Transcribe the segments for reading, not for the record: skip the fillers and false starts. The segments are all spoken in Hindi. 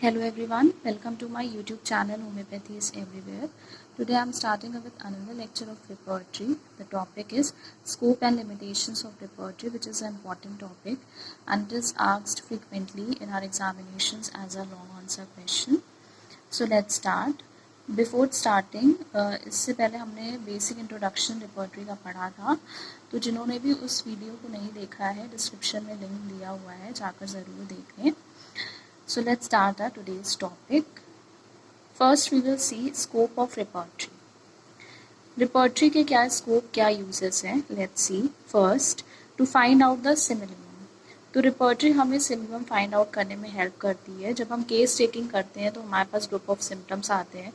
Hello everyone, welcome to my YouTube channel Homeopathy is Everywhere. Today I am starting with another lecture of repertory. The topic is scope and limitations of repertory, which is an important topic and it is asked frequently in our examinations as a long answer question. So let's start. Before starting, इससे पहले हमने बेसिक इंट्रोडक्शन रिपर्टरी का पढ़ा था, तो जिन्होंने भी उस वीडियो को नहीं देखा है डिस्क्रिप्शन में लिंक दिया हुआ है, जाकर ज़रूर देखें. So let's start our today's topic. First we will see scope of repertory. Repertory के क्या scope, क्या uses हैं? Let's see. First, to find out the synonym. तो repertory हमें synonym find out करने में help करती है. जब हम case taking करते हैं तो हमारे पास group of symptoms आते हैं,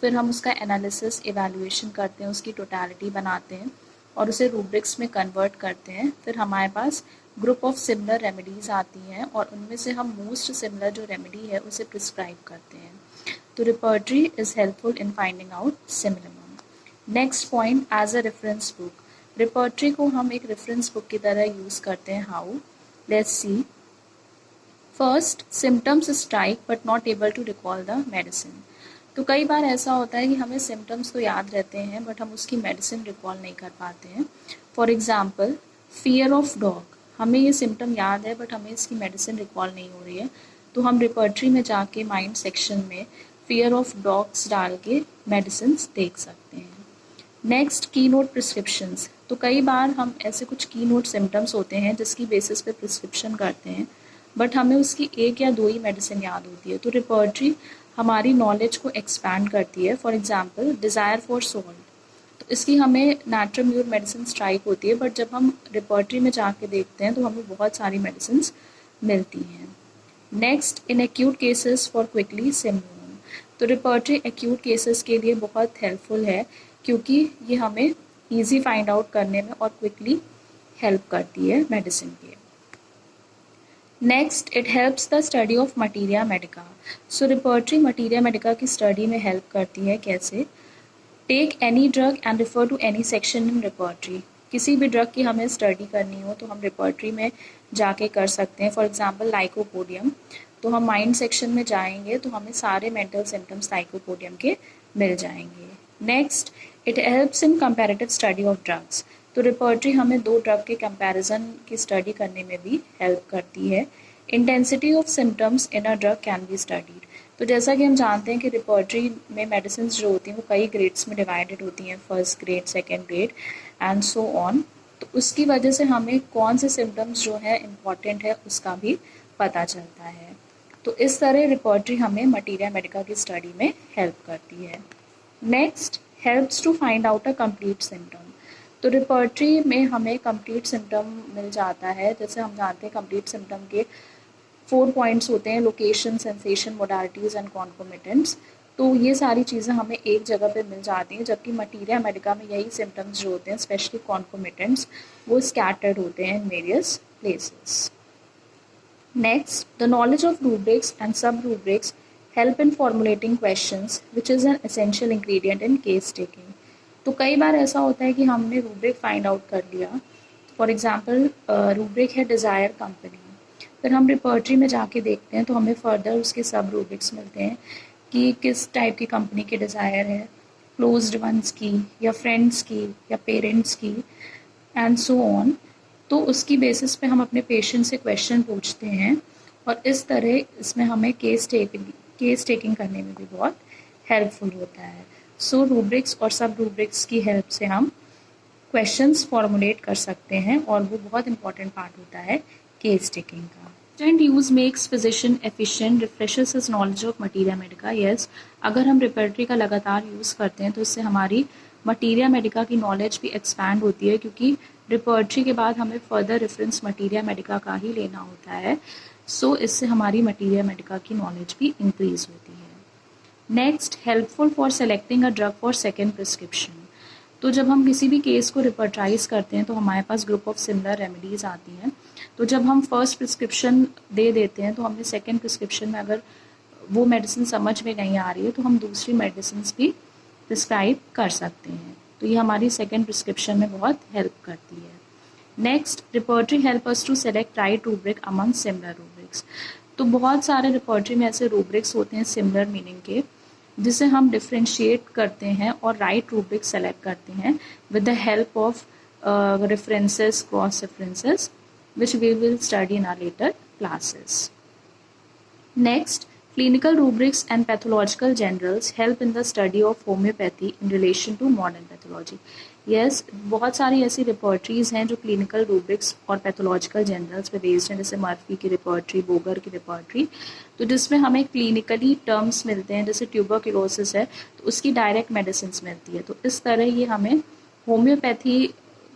फिर हम उसका analysis, evaluation करते हैं, उसकी totality बनाते हैं और उसे rubrics में convert करते हैं. फिर हमारे पास ग्रुप ऑफ सिमिलर रेमेडीज़ आती हैं और उनमें से हम मोस्ट सिमिलर जो रेमेडी है उसे प्रिस्क्राइब करते हैं. तो repertory is helpful in finding out similar. Next point, as a reference book. Repertory को हम एक रेफरेंस बुक की तरह यूज़ करते हैं. How? Let's see. First, symptoms strike but not able to recall the medicine. तो कई बार ऐसा होता है कि हमें सिम्टम्स तो याद रहते हैं बट हम उसकी मेडिसिन रिकॉल नहीं कर पाते हैं. For example, fear of dog. हमें ये सिम्टम याद है बट हमें इसकी मेडिसिन रिकॉल नहीं हो रही है, तो हम रिपर्टरी में जाके माइंड सेक्शन में फियर ऑफ डॉग्स डाल के मेडिसिन देख सकते हैं. नेक्स्ट, की नोट प्रिस्क्रिप्शंस. तो कई बार हम ऐसे कुछ की नोट सिम्टम्स होते हैं जिसकी बेसिस पे प्रिस्क्रिप्शन करते हैं बट हमें उसकी एक या दो ही मेडिसिन याद होती है. तो रिपर्टरी हमारी नॉलेज को एक्सपैंड करती है. For example, desire for salt. तो इसकी हमें नाट्रोम्यूर मेडिसिन स्ट्राइक होती है बट जब हम रिपर्टरी में जाके देखते हैं तो हमें बहुत सारी मेडिसिन मिलती हैं. Next, in acute cases for quickly symptom. तो रिपर्टरी एक्यूट केसेस के लिए बहुत हेल्पफुल है क्योंकि ये हमें इजी फाइंड आउट करने में और क्विकली हेल्प करती है मेडिसिन के. Next, it helps the study of materia medica. So repertory materia medica की स्टडी में हेल्प करती है. कैसे? Take any drug and refer to any section in repertory. किसी भी ड्रग की हमें स्टडी करनी हो तो हम रिपर्टरी में जाके कर सकते हैं. For example, lycopodium. तो हम माइंड सेक्शन में जाएंगे तो हमें सारे मेंटल सिम्टम्स लाइकोपोडियम के मिल जाएंगे. Next, it helps in comparative study of drugs. तो रिपर्टरी हमें दो ड्रग के कंपैरिजन की स्टडी करने में भी हेल्प करती है. Intensity of symptoms in a drug can be studied. तो जैसा कि हम जानते हैं कि रिपर्टरी में मेडिसिन जो होती हैं वो कई ग्रेड्स में डिवाइडेड होती हैं, first grade, second grade and so on. तो उसकी वजह से हमें कौन से सिम्टम्स जो है इम्पॉर्टेंट है उसका भी पता चलता है. तो इस तरह रिपर्टरी हमें मटीरिया मेडिका की स्टडी में हेल्प करती है. Next, helps to find out a complete symptom. तो रिपर्टरी में हमें कंप्लीट सिम्टम मिल जाता है. जैसे हम जानते हैं कंप्लीट सिम्टम के 4 पॉइंट्स होते हैं: लोकेशन, सेंसेशन, मोडालिटीज़ एंड कॉन्कोमिटेंट्स. तो ये सारी चीज़ें हमें एक जगह पे मिल जाती हैं, जबकि मटीरिया मेडिका में यही सिम्टम्स जो होते हैं, स्पेशली कॉन्कोमिटेंट्स, वो स्कैटर्ड होते हैं in various places. Next, the knowledge of rubrics and sub rubrics help in formulating questions which is an essential ingredient in case taking. तो कई बार ऐसा होता है कि हमने रूब्रिक फाइंड आउट कर लिया. फॉर एग्जाम्पल, रूब्रिक है डिज़ायर कंपनी. फिर हम रिपर्टरी में जाके देखते हैं तो हमें फर्दर उसके सब रूब्रिक्स मिलते हैं कि किस टाइप की कंपनी के डिज़ायर है, क्लोज्ड वंस की या फ्रेंड्स की या पेरेंट्स की एंड सो ऑन. तो उसकी बेसिस पे हम अपने पेशेंट से क्वेश्चन पूछते हैं और इस तरह इसमें हमें केस टेकिंग करने में भी बहुत हेल्पफुल होता है. सो रूब्रिक्स और सब रूब्रिक्स की हेल्प से हम क्वेश्चंस फॉर्मुलेट कर सकते हैं और वो बहुत इंपॉर्टेंट पार्ट होता है केस टेकिंग का. Constant use makes physician efficient, refreshes his knowledge of materia medica. Yes, अगर हम रिपर्टरी का लगातार यूज़ करते हैं तो इससे हमारी मटीरिया मेडिका की नॉलेज भी एक्सपैंड होती है क्योंकि रिपर्टरी के बाद हमें फर्दर रेफरेंस मटीरिया मेडिका का ही लेना होता है. सो इससे हमारी मटीरिया मेडिका की नॉलेज भी इंक्रीज होती है. Next, helpful for selecting a drug for second prescription. तो जब हम किसी भी केस को रिपर्टराइज करते हैं तो हमारे पास ग्रुप ऑफ सिमिलर रेमेडीज़ आती हैं. तो जब हम फर्स्ट प्रिस्क्रिप्शन दे देते हैं तो हमें सेकेंड प्रिस्क्रिप्शन में अगर वो मेडिसिन समझ में नहीं आ रही है तो हम दूसरी मेडिसिन भी प्रिस्क्राइब कर सकते हैं. तो ये हमारी सेकेंड प्रिस्क्रिप्शन में बहुत हेल्प करती है. Next, repertory help us to select right rubric among similar rubrics. तो बहुत सारे रिपोर्टरी में ऐसे रूब्रिक्स होते हैं सिमिलर मीनिंग के, जिसे हम डिफ्रेंशिएट करते हैं और राइट रूब्रिक सेलेक्ट करते हैं with the help of references, cross references, which we will study in our later classes. Next, clinical rubrics and pathological generals help in the study of homeopathy in relation to modern pathology. Yes, बहुत सारी ऐसी रिपोर्टरीज हैं जो क्लिनिकल रूब्रिक्स और पैथोलॉजिकल जनरल्स पे बेस्ड हैं, जैसे मर्फी की रिपोर्टरी, बोगर की रिपोर्टरी, तो जिसमें हमें क्लिनिकली टर्म्स मिलते हैं, जैसे ट्यूबरक्लोसिस है तो उसकी डायरेक्ट मेडिसिन मिलती है। तो इस तरह ये हमें होम्योपैथी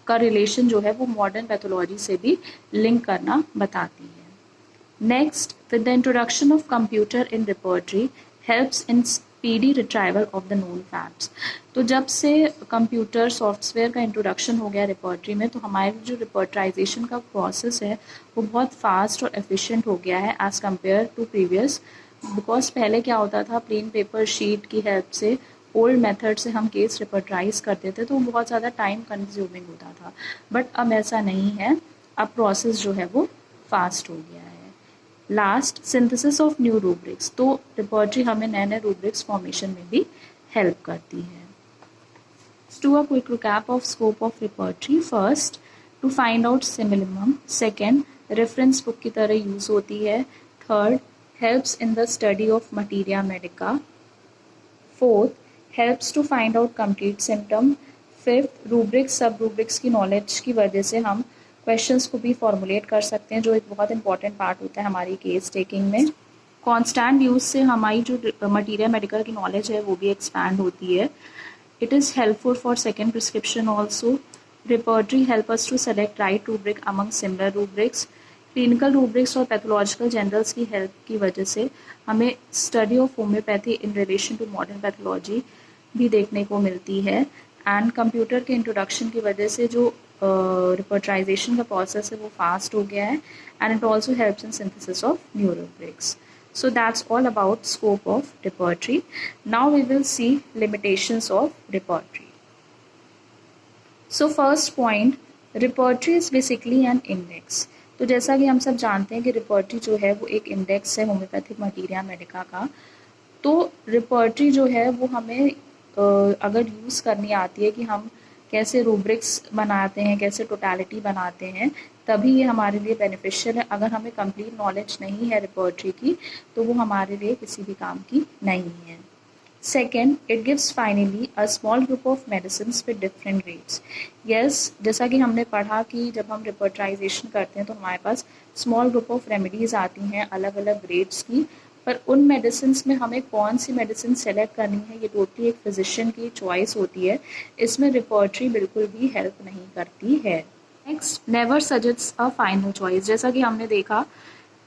का रिलेशन जो है वो मॉडर्न पैथोलॉजी से भी लिंक करना बताती है। Next, with the introduction of computer in repertory helps in speedy retrieval of the known facts. तो जब से कंप्यूटर सॉफ्टवेयर का इंट्रोडक्शन हो गया रिपोर्टरी में, तो हमारी जो रिपोर्टराइजेशन का प्रोसेस है वो बहुत फास्ट और एफिशिएंट हो गया है as compare to previous. Because पहले क्या होता था, प्लेन पेपर शीट की हेल्प से, ओल्ड मेथड से हम केस रिपोर्टराइज करते थे तो बहुत ज़्यादा टाइम कंज्यूमिंग होता था, बट अब ऐसा नहीं है, अब प्रोसेस जो है वो फास्ट हो गया है। Last, synthesis of new rubrics, तो रिपोर्टरी हमें नए नए रूब्रिक्स फॉर्मेशन में भी हेल्प करती है। Do a quick recap of scope of repertory. First, to find out synonyms. Second, reference book की तरह यूज होती है। Third, helps in the study of materia medica. Fourth, helps to find out complete symptom. Fifth, rubrics सब rubrics की knowledge की वजह से हम क्वेश्चंस को भी फॉर्मुलेट कर सकते हैं, जो एक बहुत इंपॉर्टेंट पार्ट होता है हमारी केस टेकिंग में। कॉन्स्टेंट यूज से हमारी जो मटीरिया मेडिकल की नॉलेज है वो भी एक्सपैंड होती है। It is helpful for second prescription also. Repertory help us to select right rubric among similar rubrics. Clinical rubrics और pathological generals की help की वजह से हमें study of homeopathy in relation to modern pathology भी देखने को मिलती है। एंड कंप्यूटर के इंट्रोडक्शन की वजह से जो रिपोर्टराइजेशन का प्रोसेस है वो फास्ट हो गया है, and it also helps in synthesis of new rubrics. So that's all about scope of repertory. Now we will see limitations of repertory. So first point, repertory is basically an index. तो जैसा कि हम सब जानते हैं कि रिपोर्टरी जो है वो एक इंडेक्स है होम्योपैथिक मटीरिया मेडिका का। तो रिपोर्टरी जो है वो हमें अगर यूज़ करनी आती है कि हम कैसे रूब्रिक्स बनाते हैं, कैसे टोटलिटी बनाते हैं, तभी ये हमारे लिए बेनिफिशियल है। अगर हमें कंप्लीट नॉलेज नहीं है रिपोर्टरी की तो वो हमारे लिए किसी भी काम की नहीं है। Second, it gives finally a small group of medicine with different grades. Yes, जैसा कि हमने पढ़ा कि जब हम रिपोर्टराइजेशन करते हैं तो हमारे पास स्मॉल ग्रुप ऑफ रेमेडीज़ आती हैं अलग अलग ग्रेड्स की, पर उन मेडिसिन में हमें कौन सी मेडिसिन सेलेक्ट करनी है ये टोटली एक फिजिशियन की चॉइस होती है। इसमें रिपोर्टरी बिल्कुल भी हेल्प नहीं करती है। Next, never suggest a final choice. जैसा कि हमने देखा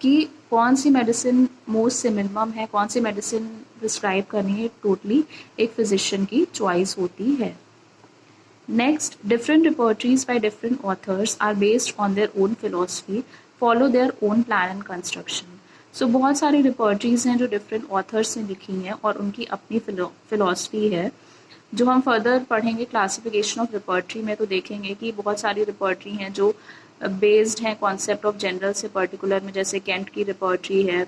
कि कौन सी मेडिसिन मोस्ट सिमिलम है, कौन सी मेडिसिन प्रिस्क्राइब करनी है, टोटली एक फिजिशियन की चॉइस होती है। Next, different repertories by different authors are based on their own philosophy, follow their own plan and construction. So बहुत सारी रिपोर्टरीज हैं जो डिफरेंट ऑथर्स ने लिखी हैं और उनकी अपनी फिलोसफी है। जो हम फर्दर पढ़ेंगे क्लासिफिकेशन ऑफ रिपोर्टरी में तो देखेंगे कि बहुत सारी रिपोर्टरी हैं जो बेस्ड हैं कॉन्सेप्ट ऑफ जनरल से पर्टिकुलर में, जैसे कैंट की रिपोर्टरी है,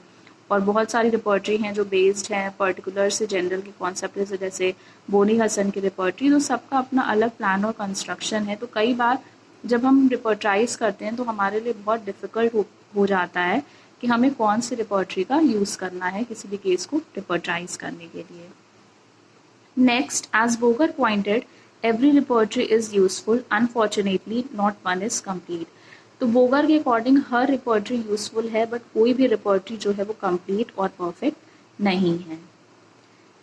और बहुत सारी रिपोर्टरी हैं जो बेस्ड हैं पर्टिकुलर से जनरल के कॉन्सेप्ट से, जैसे बोनी हसन की रिपोर्टरी। तो सबका अपना अलग प्लान और कंस्ट्रक्शन है। तो कई बार जब हम रिपोर्टराइज करते हैं तो हमारे लिए बहुत डिफ़िकल्ट हो जाता है कि हमें कौन सी रिपोर्टरी का यूज़ करना है किसी भी केस को रिपोर्टराइज करने के लिए। Next, as Boger pointed, every repertory is useful. Unfortunately, not one is complete. तो बोगर के अकॉर्डिंग हर रिपोर्टरी यूजफुल है, बट कोई भी रिपोर्टरी जो है वो कंप्लीट और परफेक्ट नहीं है।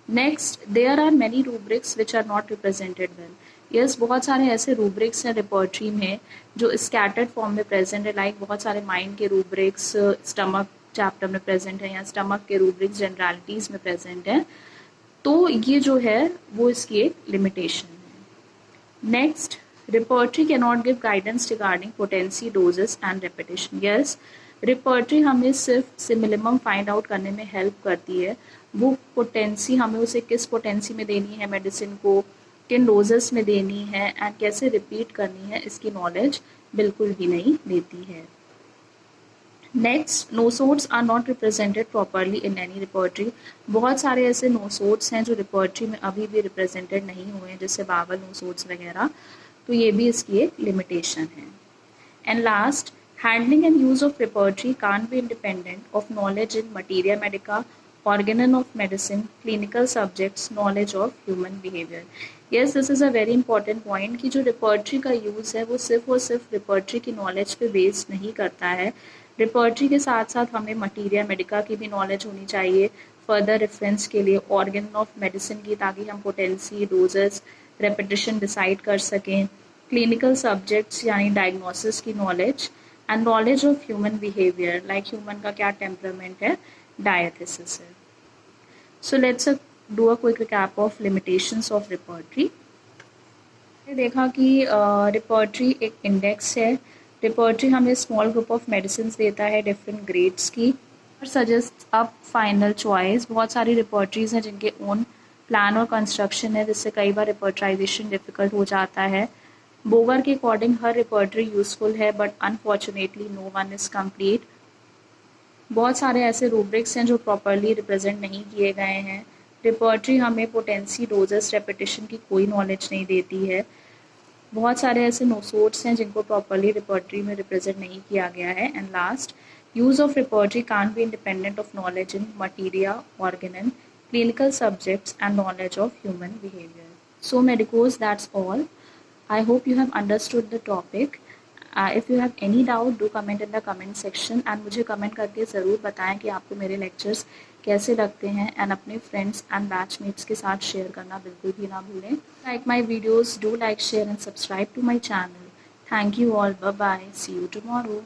Next, there are many rubrics which are not represented well. Yes, बहुत सारे ऐसे रूब्रिक्स हैं रिपोर्टरी में जो स्कैटर्ड फॉर्म में प्रेजेंट है, लाइक बहुत सारे माइंड के रूब्रिक्स स्टमक चैप्टर में प्रेजेंट है, या स्टमक के रूब्रिक्स जनरलिटीज़ में प्रेजेंट है। तो ये जो है वो इसकी एक लिमिटेशन है। Next, repertory can not give guidance regarding potency, doses and repetition. Yes, repertory हमें सिर्फ सिमिलम फाइंड आउट करने में हेल्प करती है, वो पोटेंसी हमें उसे किस पोटेंसी में देनी है मेडिसिन को, किन डोजेस में देनी है एंड कैसे रिपीट करनी है, इसकी नॉलेज बिल्कुल भी नहीं देती है। Next, nosodes are not represented properly in any repertory. बहुत सारे ऐसे नोसोड्स हैं जो रिपोर्टरी में अभी भी रिप्रेजेंटेड नहीं हुए हैं, जैसे बावल नोसोड्स वगैरह, तो ये भी इसकी एक लिमिटेशन है। And last, handling and use of repertory can't be independent of knowledge in materia medica, organon of medicine, clinical subjects, knowledge of human behavior. Yes, this is a very important point कि जो repertory का use है वो सिर्फ और सिर्फ repertory की knowledge पे base नहीं करता है। repertory के साथ साथ हमें materia medica की भी knowledge होनी चाहिए further reference के लिए, organ of medicine की, ताकि हम potency, doses, repetition decide कर सकें, clinical subjects यानी diagnosis की knowledge, and knowledge of human behaviour, like human का क्या टेम्परामेंट है, डायथेसिस है। So let's do a quick recap of limitations of repertory. देखा कि रिपोर्टरी एक इंडेक्स है। रिपोर्टरी हमें स्मॉल ग्रुप ऑफ मेडिसिन देता है डिफरेंट ग्रेड्स की और सजेस्ट अप फाइनल चॉइस। बहुत सारी रिपोर्टरीज हैं जिनके ओन प्लान और कंस्ट्रक्शन है, जिससे कई बार रिपोर्टराइजेशन डिफिकल्ट हो जाता है। बोगर के अकॉर्डिंग हर रिपोर्टरी यूजफुल है, but unfortunately no one is complete. बहुत सारे ऐसे रूब्रिक्स हैं जो प्रॉपरली रिप्रेजेंट नहीं किए गए हैं। रिपोर्टरी हमें पोटेंसी, डोजेस, रेपिटेशन की कोई नॉलेज नहीं देती है। बहुत सारे ऐसे नोसोड्स हैं जिनको प्रॉपरली रिपोर्टरी में रिप्रेजेंट नहीं किया गया है। And last, use of repertory can't be independent of knowledge in materia, Organon, clinical subjects and knowledge of human behavior. So medicos, that's all. I hope you have understood the topic. If you have any doubt, do comment in the comment section and मुझे comment करके ज़रूर बताएं कि आपको मेरे lectures कैसे लगते हैं, and अपने friends and batchmates के साथ share करना बिल्कुल भी ना भूलें। Like my videos, do like, share and subscribe to my channel. Thank you all. Bye bye. See you tomorrow.